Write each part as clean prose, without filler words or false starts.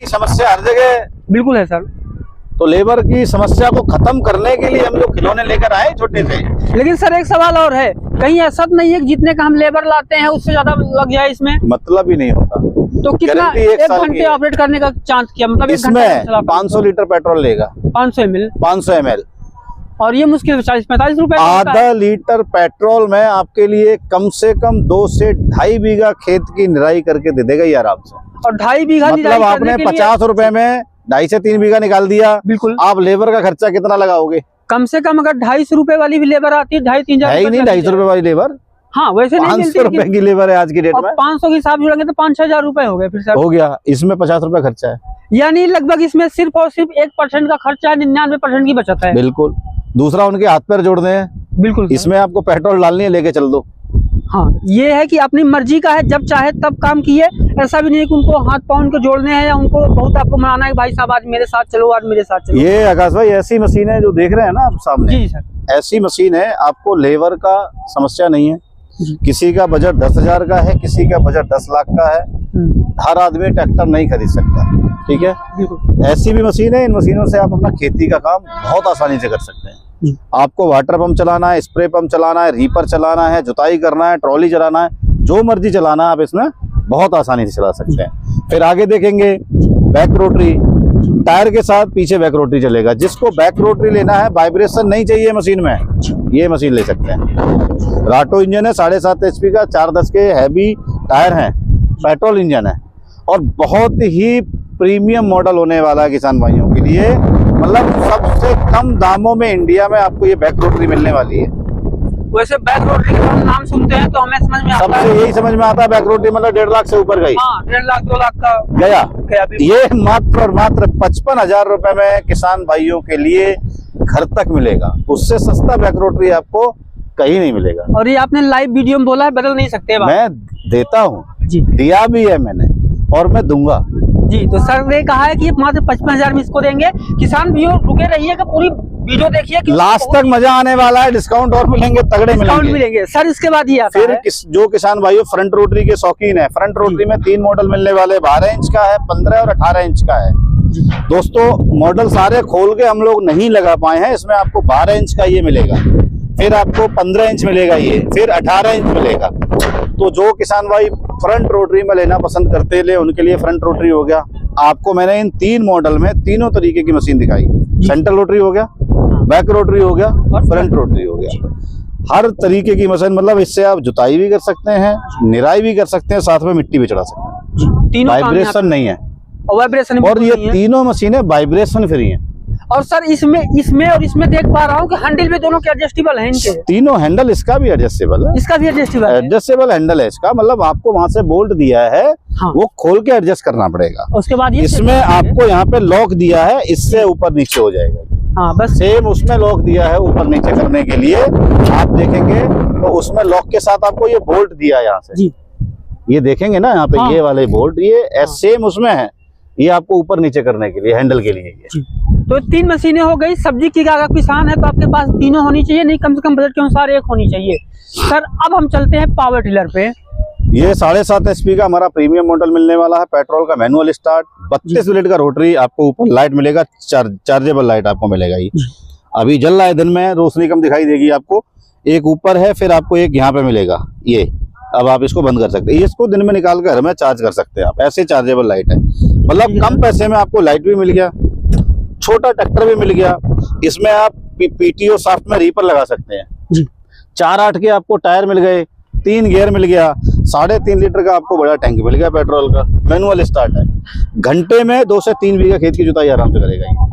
समस्या हर जगह बिल्कुल है सर। तो लेबर की समस्या को खत्म करने के लिए हम लोग खिलौने लेकर आए छोटे से। लेकिन सर एक सवाल और है, कहीं ऐसा तो नहीं है कि जितने का हम लेबर लाते हैं उससे ज्यादा लग जाए इसमें? मतलब ही नहीं होता। तो कितना एक घंटे ऑपरेट करने का चांस किया, मतलब इसमें 500 लीटर पेट्रोल लेगा, 500 ml और ये मुश्किल 40-45 रुपए। आधा लीटर पेट्रोल में आपके लिए कम से कम 2 से 2.5 बीघा खेत की निराई करके दे देगा ये आराम से। और 2.5 बीघा मतलब आपने 50 रुपए में 2.5 से 3 बीघा निकाल दिया। बिल्कुल। आप लेबर का खर्चा कितना लगाओगे? कम से कम अगर 250 रुपए वाली भी लेबर आती है, 2.5-3 हजार है ही नहीं 250 रुपए वाली लेबर। हाँ वैसे 500 रुपए की लेबर है आज की डेट में। 500 के हिसाब जुड़ेंगे तो 5-6 हजार रुपए हो गए फिर सर। हो गया, इसमें 50 रुपए खर्चा है, यानी लगभग इसमें सिर्फ और सिर्फ 1% का खर्चा है, 99% की बचत है। बिल्कुल। दूसरा उनके हाथ पैर जोड़ने हैं। बिल्कुल। इसमें आपको पेट्रोल डालनी है, लेके चल दो। हाँ ये है कि अपनी मर्जी का है, जब चाहे तब काम किए। ऐसा भी नहीं है कि उनको हाथ पाँव उनको जोड़ने हैं या उनको बहुत आपको मनाना है भाई साहब आज मेरे साथ चलो, आज मेरे साथ चलो। ये आकाश भाई ऐसी मशीन है जो देख रहे हैं ना आप सामने। जी सर। ऐसी मशीन है, आपको लेबर का समस्या नहीं है। किसी का बजट 10,000 का है, किसी का बजट 10 लाख का है। हर आदमी ट्रैक्टर नहीं खरीद सकता, ठीक है। ऐसी भी मशीन है, इन मशीनों से आप अपना खेती का काम बहुत आसानी से कर सकते हैं। आपको वाटर पंप चलाना है, स्प्रे पंप चलाना है, रीपर चलाना है, जुताई करना है, ट्रॉली चलाना है, जो मर्जी चलाना है आप इसमें बहुत आसानी से चला सकते हैं। फिर आगे देखेंगे बैक रोटरी, टायर के साथ पीछे बैक रोटरी चलेगा। जिसको बैक रोटरी लेना है, वाइब्रेशन नहीं चाहिए मशीन में, ये मशीन ले सकते हैं। राटो इंजन है, 7.5 HP का, 410 के हैवी टायर हैं, पेट्रोल इंजन है और बहुत ही प्रीमियम मॉडल होने वाला है किसान भाइयों के लिए। मतलब सबसे कम दामों में इंडिया में आपको ये बैक रोटरी मिलने वाली है। वैसे बैक रोटरी का हम नाम सुनते हैं तो हमें समझ में आता है, सबसे यही समझ में आता है बैक रोटरी मतलब 1.5 लाख से ऊपर गई। हाँ 1.5 लाख 2 लाख का गया। भी। ये मात्र और मात्र 55,000 रुपए में किसान भाइयों के लिए घर तक मिलेगा। उससे सस्ता बैक रोटरी आपको कहीं नहीं मिलेगा। और ये आपने लाइव वीडियो में बोला है, बदल नहीं सकते बात। मैं देता हूँ जी, दिया भी है मैंने और मैं दूंगा जी। तो सर ने कहा है कि मात्र 55,000 में इसको देंगे। किसान भी रुके रहिए कि पूरी वीडियो देखिए कि लास्ट तक मजा आने वाला है। डिस्काउंट और मिलेंगे, तगड़े मिलेंगे सर। इसके बाद ये आता फिर है जो किसान भाइयों फ्रंट रोटरी के शौकीन है, फ्रंट रोटरी में 3 मॉडल मिलने वाले, 12 इंच का है, 15 और 18 इंच का है। दोस्तों मॉडल सारे खोल के हम लोग नहीं लगा पाए हैं। इसमें आपको 12 इंच का ये मिलेगा, फिर आपको 15 इंच मिलेगा ये, फिर 18 इंच मिलेगा। तो जो किसान भाई फ्रंट रोटरी में लेना पसंद करते ले उनके लिए फ्रंट रोटरी हो गया। आपको मैंने इन 3 मॉडल में तीनों तरीके की मशीन दिखाई। सेंट्रल रोटरी हो गया, बैक रोटरी हो गया और फ्रंट रोटरी हो गया। हर तरीके की मशीन, मतलब इससे आप जुताई भी कर सकते हैं, निराई भी कर सकते हैं, साथ में मिट्टी भी चढ़ा सकते हैं। वाइब्रेशन नहीं है और ये तीनों मशीनें वाइब्रेशन फ्री हैं। और सर इसमें और इसमें देख पा रहा हूँ कि हैंडल भी दोनों के एडजस्टेबल है इनके। तीनों हैंडल, इसका भी एडजस्टेबल है, इसका भी एडजस्टेबल हैंडल है इसका। मतलब आपको वहां से बोल्ट दिया है, हाँ। वो खोल के एडजस्ट करना पड़ेगा। उसके बाद इसमें आपको यहाँ पे लॉक दिया है, इससे ऊपर नीचे हो जाएगा। हाँ बस सेम उसमें लॉक दिया है ऊपर नीचे करने के लिए। आप देखेंगे तो उसमें लॉक के साथ आपको ये बोल्ट दिया है यहाँ से जी। ये देखेंगे ना यहाँ पे, हाँ। ये वाले बोल्ट ये सेम उसमें है, ये आपको ऊपर नीचे करने के लिए, हैंडल के लिए ये। तो 3 मशीनें हो गई। सब्जी की अगर किसान है तो आपके पास तीनों होनी चाहिए, नहीं कम से कम बजट के अनुसार 1 होनी चाहिए। सर अब हम चलते हैं पावर टिलर पे। ये 7.5 HP का हमारा प्रीमियम मॉडल मिलने वाला है, पेट्रोल का मैनुअल स्टार्ट, 32 मिनट का रोटरी। आपको ऊपर लाइट मिलेगा, चार्जेबल लाइट आपको मिलेगा। ये अभी जल रहा है, दिन में रोशनी कम दिखाई देगी आपको। एक ऊपर है, फिर आपको एक यहाँ पे मिलेगा ये। अब आप इसको बंद कर सकते हैं, इसको दिन में निकाल कर घर में चार्ज कर सकते हैं आप। ऐसे चार्जेबल लाइट है, मतलब कम पैसे में आपको लाइट भी मिल गया, छोटा ट्रैक्टर भी मिल गया। इसमें आप PTO शाफ्ट में रीपर लगा सकते हैं। 4/8 के आपको टायर मिल गए, 3 गियर मिल गया, 3.5 लीटर का आपको बड़ा टैंक मिल गया पेट्रोल का। मैनुअल स्टार्ट है, घंटे में 2 से 3 बीघा खेत की जुताई आराम से करेगा ये।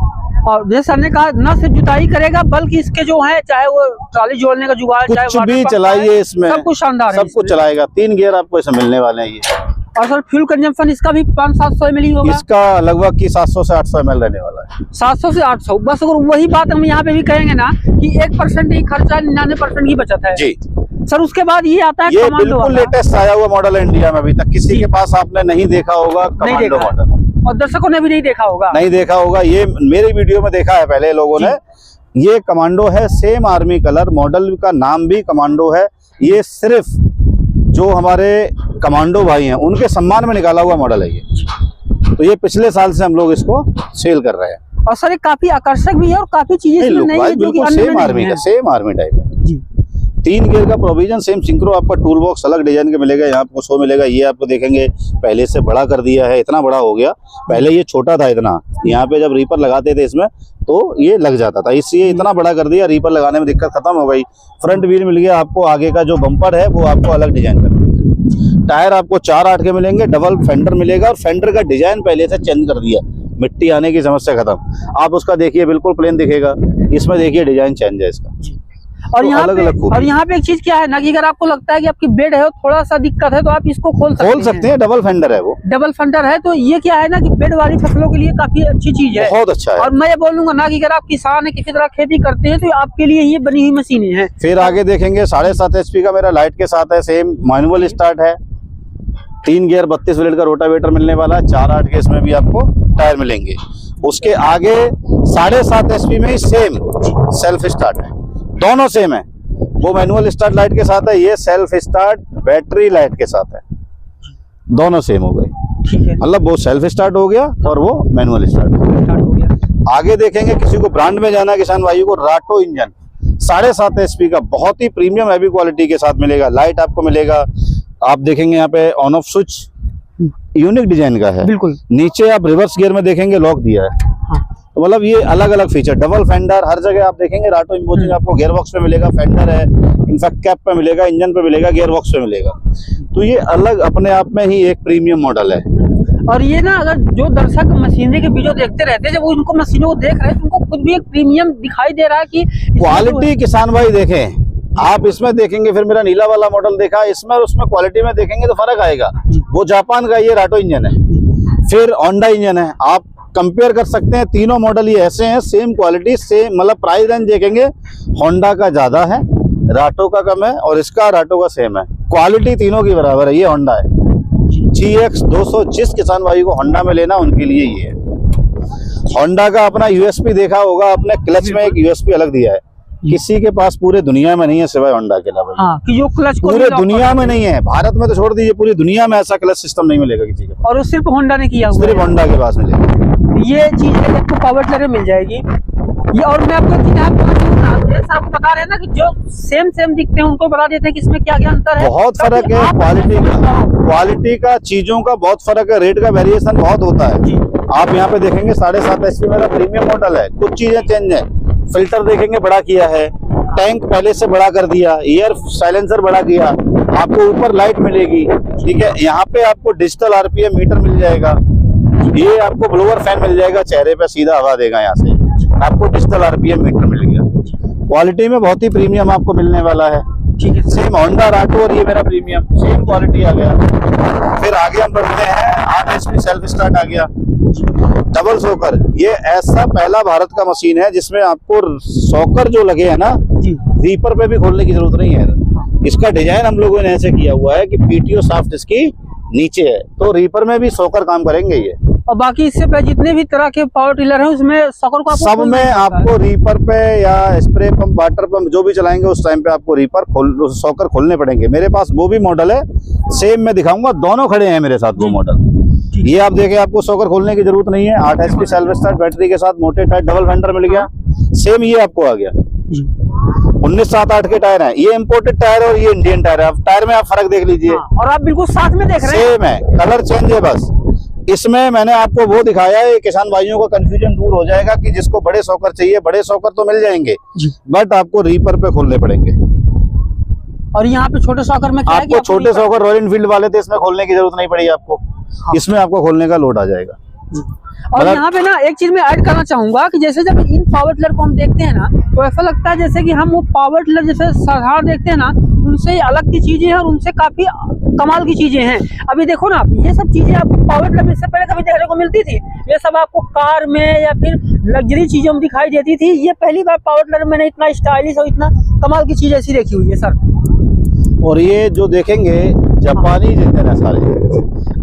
और जैसे सर ने कहा न सिर्फ जुताई करेगा बल्कि इसके जो है, चाहे वो ट्राली जोड़ने का जुगाड़, कुछ भी चलाइए इसमें, सब कुछ शानदार है, सब कुछ चलाएगा। 3 गियर आपको इसमें मिलने वाले हैं ये। और सर फ्यूल कंजम्पशन इसका भी 500-700 ml ही होगा। इसका लगभग की 700 से 800 ml रहने वाला है। 700 से 800 बस। अगर वही बात हम यहाँ पे भी कहेंगे ना कि 1% ही खर्चा, 99% की बचत है जी। सर उसके बाद ये आता है ये कमांडो। बिल्कुल लेटेस्ट आया हुआ मॉडल है इंडिया में, अभी तक किसी के पास आपने नहीं देखा होगा कमांडो मॉडल, और दर्शकों ने भी नहीं देखा होगा। ये मेरी वीडियो में देखा है पहले लोगों ने। ये कमांडो है, सेम आर्मी कलर, मॉडल का नाम भी कमांडो है। ये सिर्फ जो हमारे कमांडो भाई हैं उनके सम्मान में निकाला हुआ मॉडल है ये। तो ये पिछले साल से हम लोग इसको सेल कर रहे हैं। और सर ये काफी आकर्षक भी है और काफी चीजें इसमें नई है जो कि अन्य में सेम आर्मी नहीं का, है। सेम आर्मी टाइप है जी। 3 गियर का प्रोविजन, सेम सिंक्रो, आपका टूल बॉक्स अलग डिजाइन का मिलेगा, यहाँ आपको 100 मिलेगा। ये आपको देखेंगे पहले से बड़ा कर दिया है, इतना बड़ा हो गया, पहले ये छोटा था इतना, यहाँ पे जब रीपर लगाते थे इसमें तो ये लग जाता था, इसलिए इतना बड़ा कर दिया, रीपर लगाने में दिक्कत खत्म हो गई। फ्रंट व्हील मिल गया आपको, आगे का जो बम्पर है वो आपको अलग डिजाइन का मिलेगा। टायर आपको 4/8 के मिलेंगे, डबल फेंडर मिलेगा और फेंडर का डिजाइन पहले से चेंज कर दिया, मिट्टी आने की समस्या खत्म। आप उसका देखिए बिल्कुल प्लेन दिखेगा, इसमें देखिए डिजाइन चेंज है इसका। और तो यहाँ पे एक चीज क्या है ना कि अगर आपको लगता है कि आपकी बेड है थोड़ा सा दिक्कत है तो आप इसको खोल सकते हैं। डबल फेंडर है वो, डबल फेंडर है, तो ये क्या है ना कि बेड वाली फसलों के लिए काफी अच्छी चीज है, बहुत अच्छा है। और मैं ये बोलूंगा ना कि अगर आप किसान है, किसी तरह खेती करते हैं, तो आपके लिए ये बनी हुई मशीनें हैं। फिर आगे देखेंगे 7.5 HP का मेरा लाइट के साथ है, सेम मैनुअल स्टार्ट है, 3 गियर 32 ब्लेड का रोटावेटर मिलने वाला है, 4/8 के इसमें भी आपको टायर मिलेंगे। उसके आगे 7.5 HP में ही सेम सेल्फ स्टार्ट है, दोनों सेम है। वो मैनुअल स्टार्ट लाइट के साथ है, ये सेल्फ स्टार्ट बैटरी लाइट के साथ है, दोनों सेम हो गए। ठीक है, मतलब वो सेल्फ स्टार्ट हो गया और वो मैनुअल स्टार्ट हो गया। आगे देखेंगे किसी को ब्रांड में जाना है किसान भाइयों को, राटो इंजन 7.5 HP का बहुत ही प्रीमियम हैवी क्वालिटी के साथ मिलेगा। लाइट आपको मिलेगा, आप देखेंगे यहाँ पे on off switch unique design का है, बिल्कुल। नीचे आप रिवर्स गियर में देखेंगे लॉक दिया है, तो मतलब ये अलग अलग फीचर। डबल फेंडर हर जगह आप देखेंगे, राटो इम्पोजिंग आपको गियर बॉक्स पे मिलेगा, फेंडर है, इनफैक्ट कैप पे मिलेगा, इंजन पे मिलेगा, गियर बॉक्स पे मिलेगा। तो ये अलग अपने आप में ही एक प्रीमियम मॉडल है। और ये ना अगर जो दर्शक मशीनरी के वीडियो देखते रहते हैं, जब वो उनको मशीनों को देख रहे हैं तो उनको खुद भी एक प्रीमियम दिखाई दे रहा है कि क्वालिटी किसान भाई देखें, आप इसमें देखेंगे, फिर मेरा नीला वाला मॉडल देखा, इसमें और उसमें क्वालिटी में देखेंगे तो फर्क आएगा। वो जापान का ये राटो इंजन है, फिर होंडा इंजन है, आप कंपेयर कर सकते हैं। तीनों मॉडल ये ऐसे हैं, सेम क्वालिटी, सेम मतलब प्राइस रेंज देखेंगे होंडा का ज्यादा है, राटो का कम है, और इसका राटो का सेम है। क्वालिटी तीनों की बराबर है। ये होंडा है GX 200, जिस किसान भाई को होंडा में लेना उनके लिए ये है। होंडा का अपना USP देखा होगा, अपने क्लच में एक USP अलग दिया है, किसी के पास पूरे दुनिया में नहीं है सिवाय होंडा के अलावा। हाँ, कि जो क्लच पूरे दुनिया में नहीं है, भारत में तो छोड़ दीजिए, पूरी दुनिया में ऐसा क्लच सिस्टम नहीं मिलेगा किसी के पास, और वो सिर्फ होंडा ने किया हुआ सिर्फ है। होंडा के पास मिलेगा। ये चीज है आपको पावर टिलर में मिल जाएगी ये। और मैं आपको एक चीज आपको बता रहे हैं ना कि जो सेम दिखते हैं उनको बता देते हैं कि इसमें क्या अंतर है। बहुत फर्क है क्वालिटी का चीजों का बहुत फर्क है, रेट का वेरिएशन बहुत होता है। आप यहाँ पे देखेंगे 7.5 HP मेरा प्रीमियम मॉडल है, कुछ चीजें चेंज है। फिल्टर देखेंगे बड़ा किया है, टैंक पहले से बड़ा कर दिया, एयर साइलेंसर बड़ा किया, आपको ऊपर लाइट मिलेगी, ठीक है। यहाँ पे आपको डिजिटल RPM मीटर मिल जाएगा, ये आपको ब्लोअर फैन मिल जाएगा, चेहरे पे सीधा हवा देगा, यहाँ से आपको डिजिटल RPM मीटर मिल गया। क्वालिटी में बहुत ही प्रीमियम आपको मिलने वाला है, ठीक है। सेम होंडा राटो और ये मेरा प्रीमियम, सेम क्वालिटी आ गया। फिर आगे हम बढ़ते हैं, 8 HP सेल्फ स्टार्ट आ गया, डबल सोकर। ये ऐसा पहला भारत का मशीन है जिसमें आपको सोकर जो लगे है ना, रीपर पे भी खोलने की जरूरत नहीं है। इसका डिजाइन हम लोगों ने ऐसे किया हुआ है कि PTO शाफ्ट इसकी नीचे है, तो रीपर में भी सोकर काम करेंगे ये। और बाकी इससे पहले जितने भी तरह के पावर टिलर हैं उसमें सोकर को सब में आपको रीपर पे या स्प्रे पंप, वाटर पंप जो भी चलाएंगे उस टाइम पे आपको सोकर खोलने पड़ेंगे। मेरे पास वो भी मॉडल है, सेम मैं दिखाऊंगा, दोनों खड़े हैं मेरे साथ वो मॉडल। ये आप देखें, आपको सोकर खोलने की जरूरत नहीं है, 8 HP सेल्फ स्टार्ट बैटरी के साथ, मोटे टायर, डबल फेंडर मिल गया। सेम ये आपको आ गया, 1978 के टायर हैं। ये इम्पोर्टेड टायर और ये इंडियन टायर है। अब टायर में आप फर्क देख लीजिए, और आप बिल्कुल साथ में देख रहे हैं, सेम है, कलर चेंज है बस। इसमें मैंने आपको वो दिखाया है, किसान भाइयों का कंफ्यूजन दूर हो जाएगा कि जिसको बड़े सोकर चाहिए, बड़े सोकर तो मिल जाएंगे, बट आपको रीपर पे खोलने पड़ेंगे। और यहाँ पे छोटे सोकर में क्या आपको छोटे सोकर रॉयल एनफील्ड वाले थे, इसमें खोलने की जरूरत नहीं पड़ी आपको। इसमें आपको खोलने का लोड आ जाएगा। और यहाँ पे ना एक चीज मैं ऐड करना चाहूंगा कि जैसे जब इन पावर टिलर को हम देखते हैं ना, तो ऐसा लगता है जैसे कि हम वो पावर टिलर जैसे साधारण देखते हैं ना, उनसे अलग की चीजें हैं और उनसे काफी कमाल की चीजें हैं। अभी देखो ना, ये सब चीजें आपको पावर टिलर इससे पहले कभी देखने को मिलती थी? ये सब आपको कार में या फिर लग्जरी चीजों में दिखाई देती थी। ये पहली बार पावर टिलर मैंने इतना स्टाइलिश और इतना कमाल की चीज ऐसी देखी हुई है सर। और ये जो देखेंगे जापानी इंजन है सारे,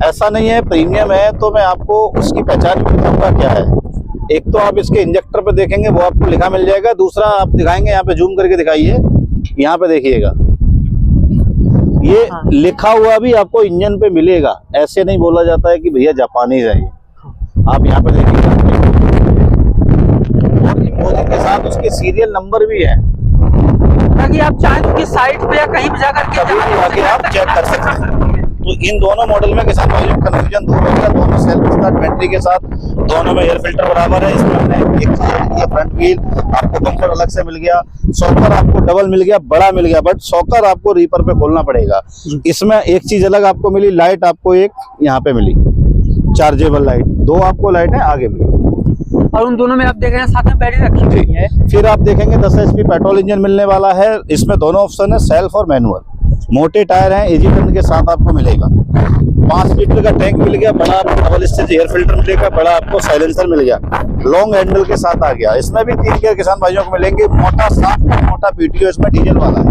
ऐसा नहीं है प्रीमियम है तो मैं आपको उसकी पहचान बताऊंगा क्या है। एक तो आप इसके इंजेक्टर पे देखेंगे, वो आपको लिखा मिल जाएगा। दूसरा आप दिखाएंगे, यहाँ पे जूम करके दिखाइए, यहाँ पे देखिएगा, ये लिखा हुआ भी आपको इंजन पे मिलेगा। ऐसे नहीं बोला जाता है कि भैया जापानीज है, आप यहाँ पे देखेंगे और इमोजी के साथ उसके सीरियल नंबर भी है, ताकि आप चाहें तो किस साइट पे या कहीं पे जाकर के कभी भी आके आप चेक कर सकते हैं। तो इन दोनों मॉडल में किसान भाइयों कंफ्यूजन दूर हो गया, दोनों सेल्फ स्टार्ट बैटरी के साथ, दोनों में एयर फिल्टर बराबर है। इसमें हमने एक चीज, ये फ्रंट व्हील आपको बम्पर अलग से मिल गया, सॉकर आपको डबल मिल गया, बड़ा मिल गया, बट सॉकर आपको रीपर पे खोलना पड़ेगा। इसमें एक चीज अलग आपको मिली, लाइट आपको एक यहाँ पे मिली, चार्जेबल लाइट, 2 आपको लाइट है आगे मिली, और उन दोनों में आप देख रहे हैं साथ में बैटरी रखी हुई है। फिर आप देखेंगे 10 HP पेट्रोल इंजन मिलने वाला है। इसमें दोनों ऑप्शन है, सेल्फ और मैनुअल। मोटे टायर हैं, इजी टर्न के साथ आपको मिलेगा। 5 लीटर का टैंक मिल गया, बड़ा आपको डबल स्टेज एयर फिल्टर मिलेगा, बड़ा आपको साइलेंसर मिल गया, लॉन्ग हैंडल के साथ आ गया। इसमें भी 3 गियर किसान भाइयों को मिलेंगे, मोटा 7 मोटा PTO इसमें डीजल वाला है।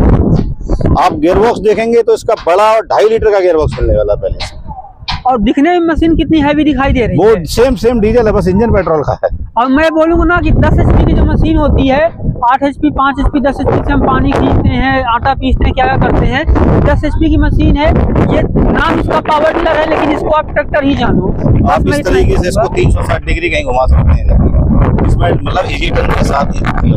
आप गियरबॉक्स देखेंगे तो इसका बड़ा और 2.5 लीटर का गियरबॉक्स मिलने वाला पहले से। और दिखने में मशीन कितनी हैवी दिखाई दे रही है, वो सेम डीजल है, बस इंजन पेट्रोल का है। और मैं बोलूंगा ना कि 10 HP की जो मशीन होती है, 8 HP 5 HP 10 HP से हम पानी खींचते हैं, आटा पीसते हैं, क्या क्या करते हैं, 10 HP की मशीन है। ये नाम इसका पावर टिलर है, लेकिन इसको आप ट्रैक्टर ही जानो। आप इस तरीके से इसको 360 डिग्री कहीं घुमा सकते हैं, इसमें मतलब इजी टर्न के साथ ही।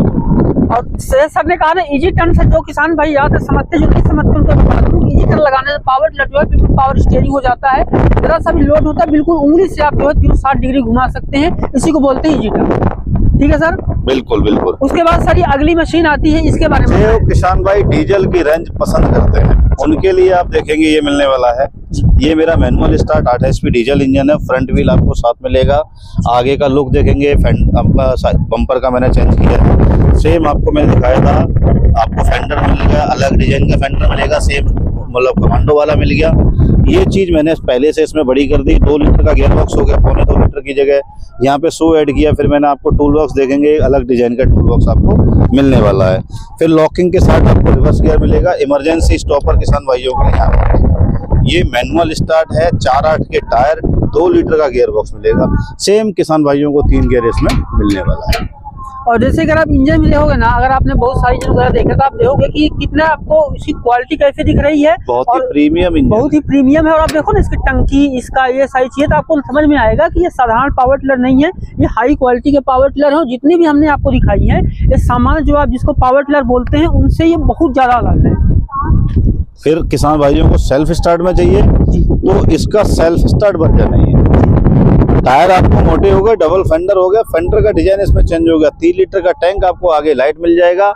और सर ने कहा ना इजी टर्न से जो किसान भाई याद समझते जो नहीं समझते उनको इजी टर्न लगाने से पावर टिलर जो है बिल्कुल पावर स्टीयरिंग हो जाता है, जरा सा भी लोड होता है, बिल्कुल उंगली से आप जो है 360 डिग्री घुमा सकते हैं। इसी को बोलते हैं इजी टर्न। ठीक है सर, बिल्कुल बिल्कुल। उसके बाद सर ये अगली मशीन आती है, इसके बारे में जो किसान भाई डीजल की रेंज पसंद करते हैं उनके लिए आप देखेंगे ये मिलने वाला है। ये मेरा manual start 8 HP diesel engine है, फ्रंट व्हील आपको साथ मिलेगा। आगे का लुक देखेंगे, बम्पर का मैंने चेंज किया है, सेम आपको मैंने दिखाया था। आपको फेंडर मिल गया, अलग डिजाइन का फेंडर मिलेगा, सेम मतलब कमांडो वाला मिल गया। ये चीज मैंने पहले से इसमें बड़ी कर दी, 2 लीटर का गियर बॉक्स हो गया, 1.25 लीटर की जगह यहाँ पे 100 ऐड किया। फिर मैंने आपको टूल बॉक्स देखेंगे, अलग डिजाइन का टूल बॉक्स आपको मिलने वाला है। फिर लॉकिंग के साथ आपको रिवर्स गियर मिलेगा, इमरजेंसी स्टॉपर किसान भाइयों के लिए यहाँ पे। ये मैनुअल स्टार्ट है, 4/8 के टायर, 2 लीटर का गियर बॉक्स मिलेगा। सेम किसान भाइयों को 3 गियर इसमें मिलने वाला है। और जैसे अगर आप इंजन में देखोगे ना, अगर आपने बहुत सारी इंजन वगैरह देखे तो आप देखोगे कि कितना आपको इसकी क्वालिटी कैसे दिख रही है, बहुत ही प्रीमियम इंजन, बहुत ही प्रीमियम है। और आप देखो ना इसकी टंकी, इसका ये सारी चीजें तो आपको समझ में आएगा कि ये साधारण पावर टिलर नहीं है, ये हाई क्वालिटी के पावर टिलर है। जितनी भी हमने आपको दिखाई है, ये सामान जो आप जिसको पावर टिलर बोलते हैं उनसे ये बहुत ज्यादा अलग है। फिर किसान भाइयों को सेल्फ स्टार्ट में चाहिए तो इसका सेल्फ स्टार्ट वर्जन है। टायर आपको मोटे हो गए, डबल फेंडर हो गया, फेंडर का डिजाइन इसमें चेंज हो गया, 3 लीटर का टैंक, आपको आगे लाइट मिल जाएगा,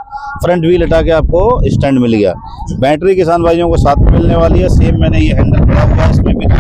फ्रंट व्हील हटा के आपको स्टैंड मिल गया। बैटरी किसान भाइयों को साथ में मिलने वाली है। सेम मैंने ये हैंडल पड़ा हुआ है, इसमें भी मिलेगा,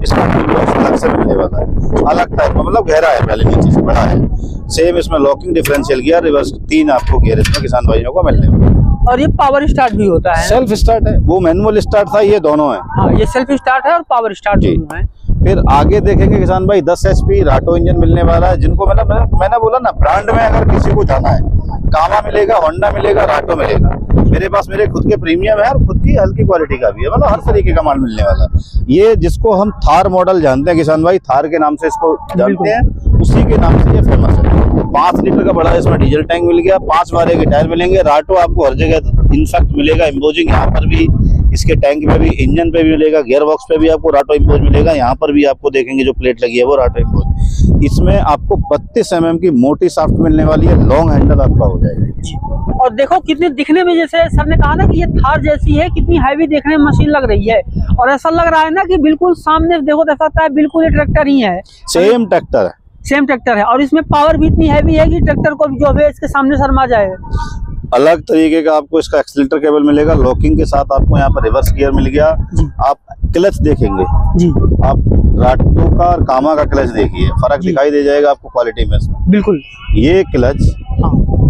इसका अलग से मिलने वाला है, अलग टाइप का, मतलब गहरा है, पहले नीचे से बड़ा है। सेम इसमें लॉकिंग डिफरेंशियल गियर, रिवर्स 3 आपको गियर इसमें किसान भाइयों को मिलने वाला है। और ये पावर स्टार्ट भी होता है, सेल्फ स्टार्ट है, वो मैनुअल स्टार्ट था, ये दोनों है। हाँ, ये सेल्फ स्टार्ट है और पावर स्टार्ट दोनों है। फिर आगे देखेंगे किसान भाई 10 HP राटो इंजन मिलने वाला है, जिनको मैंने बोला ना, ब्रांड में अगर किसी को जाना है, कामा मिलेगा, होंडा मिलेगा, राटो मिलेगा। मेरे पास मेरे खुद के प्रीमियम है और खुद की हल्की क्वालिटी का भी है, मतलब हर तरीके का माल मिलने वाला है। ये जिसको हम थार मॉडल जानते हैं किसान भाई, थार के नाम से इसको जानते हैं, उसी के नाम से ये फेमस है। 5 लीटर का बड़ा इसमें डीजल टैंक मिल गया, 5 बारे के टायर मिलेंगे। राटो आपको हर जगह इनफैक्ट मिलेगा, एम्बोजिंग यहाँ पर भी, इसके टैंक पे भी, इंजन पे भी मिलेगा, गियर बॉक्स पे भी आपको राटो एम्बोज मिलेगा। यहाँ पर भी आपको देखेंगे जो प्लेट लगी है वो राटो एम्बोज। इसमें आपको 32 mm की मोटी शाफ्ट मिलने वाली है, लॉन्ग हैंडल आपका हो जाएगा। और देखो कितनी दिखने में, जैसे सर ने कहा ना कि ये थार जैसी है, कितनी हैवी देखने में मशीन लग रही है। और ऐसा लग रहा है ना कि बिल्कुल सामने देखो तो ऐसा लगता है बिल्कुल ये ट्रैक्टर ही है, सेम ट्रैक्टर है, सेम ट्रैक्टर है। और इसमें पावर भी इतनी हैवी है कि ट्रैक्टर को जो है इसके सामने शर्मा जाए। अलग तरीके का आपको इसका एक्सीलरेटर केबल मिलेगा, लॉकिंग के साथ आपको यहाँ पर रिवर्स गियर मिल गया। आप क्लच देखेंगे जी, आप राटो का और कामा का क्लच देखिए, फर्क दिखाई दे जाएगा आपको क्वालिटी में। बिल्कुल ये क्लच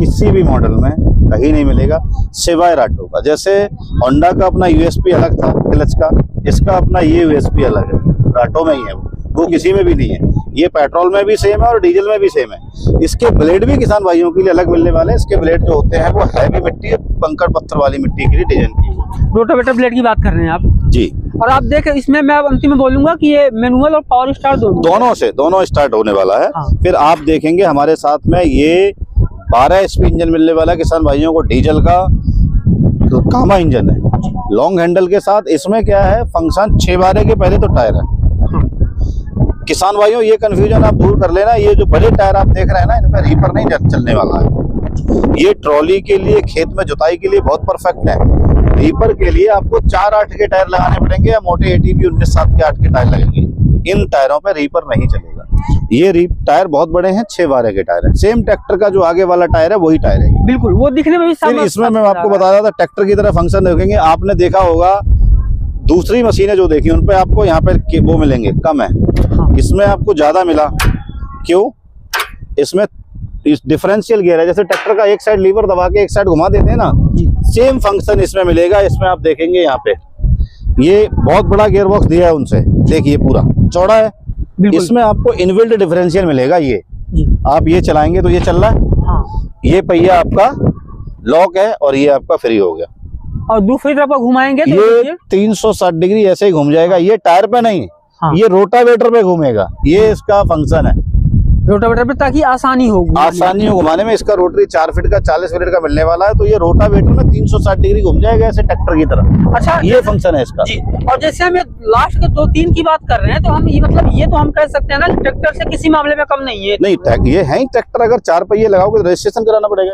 किसी भी मॉडल में कहीं नहीं मिलेगा सिवाय राटो का। जैसे होंडा का अपना यूएसपी अलग था क्लच का, इसका अपना ये यूएसपी अलग है, राटो में ही है वो किसी में भी नहीं है। ये पेट्रोल में भी सेम है और डीजल में भी सेम है। इसके ब्लेड भी किसान भाइयों के लिए अलग मिलने वाले हैं। इसके ब्लेड जो होते हैं वो हैवी मिट्टी, कंकड़ पत्थर वाली मिट्टी के लिए डिजाइन की। रोटावेटर ब्लेड की बात कर रहे हैं आप जी। और आप देख, इसमें मैं अंतिम में बोलूंगा कि ये मैनुअल और पावर स्टार्ट दोनों स्टार्ट होने वाला है। हाँ। फिर आप देखेंगे हमारे साथ में ये 12 HP इंजन मिलने वाला है किसान भाइयों को, डीजल का कामा इंजन है, लॉन्ग हैंडल के साथ। इसमें क्या है फंक्शन, 6 बारे के पहले तो टायर है, किसान भाइयों ये कंफ्यूजन आप दूर कर लेना, ये जो बड़े टायर आप देख रहे हैं ना, इन पर रीपर नहीं चलने वाला है। ये ट्रॉली के लिए, खेत में जुताई के लिए बहुत परफेक्ट है। रीपर के लिए आपको 4-8 के टायर लगाने पड़ेंगे या मोटे ATV 19/7 के 8 के टायर लगेंगे। इन टायरों पे रीपर नहीं चलेगा। ये टायर बहुत बड़े हैं, 6-12 के टायर है। सेम ट्रैक्टर का जो आगे वाला टायर है वही टायर है। बिल्कुल, वो दिखने में भी फिर इसमें मैं आपको बता रहा था ट्रैक्टर की तरह फंक्शन देखेंगे। आपने देखा होगा दूसरी मशीनें जो देखी उन पे आपको यहाँ पे वो मिलेंगे, कम है। हाँ। इसमें आपको ज्यादा मिला, क्यों? इसमें डिफरेंशियल गियर है। जैसे ट्रैक्टर का एक साइड लीवर दबा के एक साइड घुमा देते हैं ना, सेम फंक्शन इसमें मिलेगा। इसमें आप देखेंगे यहाँ पे ये बहुत बड़ा गियर बॉक्स दिया है उनसे, देखिए पूरा चौड़ा है। इसमें आपको इनबिल्ट डिफरेंशियल मिलेगा। ये आप ये चलाएंगे तो ये चल रहा है। हाँ। ये पहिया आपका लॉक है और ये आपका फ्री हो गया। और दूसरी तरफ घुमाएंगे तो ये 360 डिग्री ऐसे ही घूम जाएगा। ये टायर पे नहीं, हाँ। ये रोटावेटर पे घूमेगा। ये इसका फंक्शन है, रोटावेटर पे, ताकि आसानी हो घुमाने में। इसका रोटरी 4 फीट का 40 मिनट का मिलने वाला है, तो ये रोटावेटर में 360 डिग्री घूम जाएगा ऐसे ट्रैक्टर की तरह। अच्छा, ये फंक्शन है इसका। जी। और जैसे हम लास्ट के 2-3 की बात कर रहे हैं, तो हम ये मतलब ये तो हम कह सकते हैं ना, ट्रैक्टर से किसी मामले में कम नहीं है। नहीं, ये है ही ट्रैक्टर। अगर 4 पहिए लगाओगे तो रजिस्ट्रेशन कराना पड़ेगा।